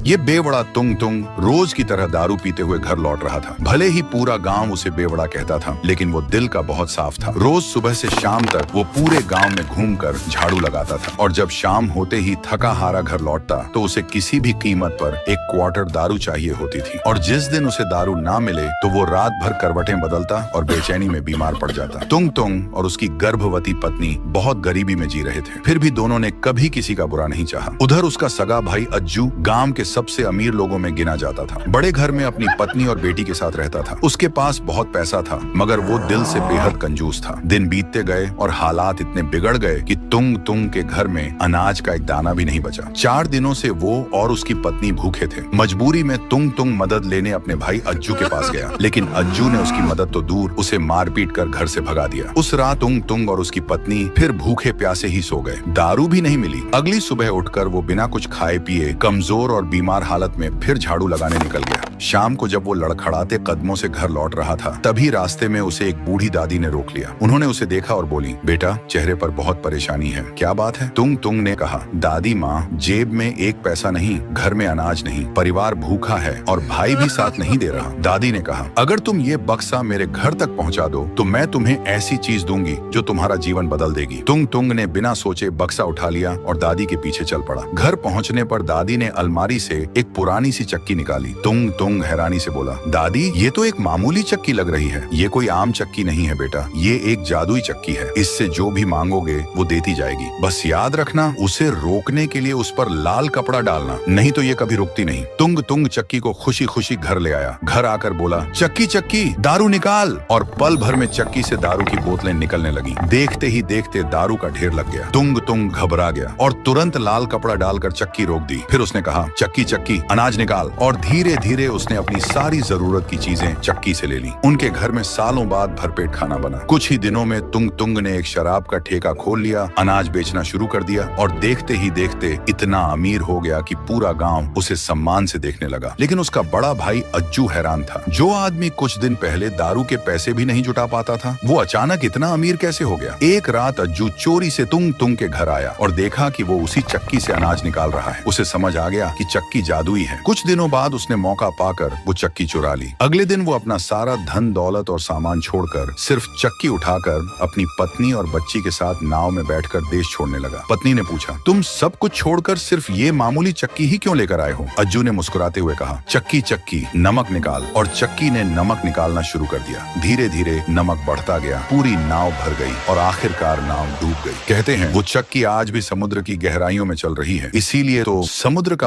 ये बेवड़ा तुंग तुंग रोज की तरह दारू पीते हुए घर लौट रहा था। भले ही पूरा गांव उसे बेवड़ा कहता था, लेकिन वो दिल का बहुत साफ था। रोज सुबह से शाम तक वो पूरे गांव में घूमकर झाड़ू लगाता था, और जब शाम होते ही थका हारा घर लौटता तो उसे किसी भी कीमत पर एक क्वार्टर दारू चाहिए होती थी। और जिस दिन उसे दारू ना मिले तो वो रात भर करवटें बदलता और बेचैनी में बीमार पड़ जाता। तुंग तुंग और उसकी गर्भवती पत्नी बहुत गरीबी में जी रहे थे, फिर भी दोनों ने कभी किसी का बुरा नहीं चाहा। उधर उसका सगा भाई अज्जू गांव के सबसे अमीर लोगों में गिना जाता था। बड़े घर में अपनी पत्नी और बेटी के साथ रहता था। उसके पास बहुत पैसा था, मगर वो दिल से बेहद कंजूस था। दिन बीतते गए और हालात इतने बिगड़ गए कि तुंग तुंग के घर में अनाज का एक दाना भी नहीं बचा। 4 दिनों से वो और उसकी पत्नी भूखे थे। मजबूरी में तुंग तुंग मदद लेने अपने भाई अज्जू के पास गया, लेकिन अज्जू ने उसकी मदद तो दूर, उसे मार पीट कर घर से भगा दिया। उस रात तुंग तुंग और उसकी पत्नी फिर भूखे प्यासे ही सो गए। दारू भी नहीं मिली। अगली सुबह उठकर वो बिना कुछ खाए पिए कमजोर और बीमार हालत में फिर झाड़ू लगाने निकल गया। शाम को जब वो लड़खड़ाते कदमों से घर लौट रहा था, तभी रास्ते में उसे एक बूढ़ी दादी ने रोक लिया। उन्होंने उसे देखा और बोली, बेटा, चेहरे पर बहुत परेशानी है, क्या बात है? तुंग तुंग ने कहा, दादी माँ, जेब में एक पैसा नहीं, घर में अनाज नहीं, परिवार भूखा है और भाई भी साथ नहीं दे रहा। दादी ने कहा, अगर तुम ये बक्सा मेरे घर तक पहुँचा दो तो मैं तुम्हें ऐसी चीज दूंगी जो तुम्हारा जीवन बदल देगी। तुंग तुंग ने बिना सोचे बक्सा उठा लिया और दादी के पीछे चल पड़ा। घर पहुँचने पर दादी ने अलमारी से एक पुरानी सी चक्की निकाली। तुंग तुंग हैरानी से बोला, दादी, ये तो एक मामूली चक्की लग रही है। ये कोई आम चक्की नहीं है बेटा, ये एक जादुई चक्की है। इससे जो भी मांगोगे वो देती जाएगी। बस याद रखना, उसे रोकने के लिए उस पर लाल कपड़ा डालना, नहीं तो ये कभी रुकती नहीं। तुंग तुंग चक्की को खुशी खुशी घर ले आया। घर आकर बोला, चक्की चक्की, दारू निकाल। और पल भर में चक्की से दारू की बोतलें निकलने लगी। देखते ही देखते दारू का ढेर लग गया। तुंग तुंग घबरा गया और तुरंत लाल कपड़ा डालकर चक्की रोक दी। फिर उसने कहा, चक्की चक्की, अनाज निकाल। और धीरे धीरे उसने अपनी सारी जरूरत की चीजें चक्की से ले ली। उनके घर में सालों बाद भरपेट खाना बना। कुछ ही दिनों में तुंग तुंग ने एक शराब का ठेका खोल लिया, अनाज बेचना शुरू कर दिया और देखते ही देखते इतना अमीर हो गया कि पूरा गांव उसे सम्मान से देखने लगा। लेकिन उसका बड़ा भाई अज्जू हैरान था। जो आदमी कुछ दिन पहले दारू के पैसे भी नहीं जुटा पाता था, वो अचानक इतना अमीर कैसे हो गया? एक रात अज्जू चोरी से तुंग तुंग के घर आया और देखा कि वो उसी चक्की से अनाज निकाल रहा है। उसे समझ आ गया कि चक्की जादुई है। कुछ दिनों बाद उसने मौका पाकर वो चक्की चुरा ली। अगले दिन वो अपना सारा धन दौलत और सामान छोड़कर सिर्फ चक्की उठाकर अपनी पत्नी और बच्ची के साथ नाव में बैठकर देश छोड़ने लगा। पत्नी ने पूछा, तुम सब कुछ छोड़कर सिर्फ ये मामूली चक्की ही क्यों लेकर आए हो? अज्जू ने मुस्कुराते हुए कहा, चक्की चक्की, नमक निकाल। और चक्की ने नमक निकालना शुरू कर दिया। धीरे धीरे नमक बढ़ता गया, पूरी नाव भर गई और आखिरकार नाव डूब गई। कहते हैं वो चक्की आज भी समुद्र की गहराइयों में चल रही है। इसीलिए तो समुद्र का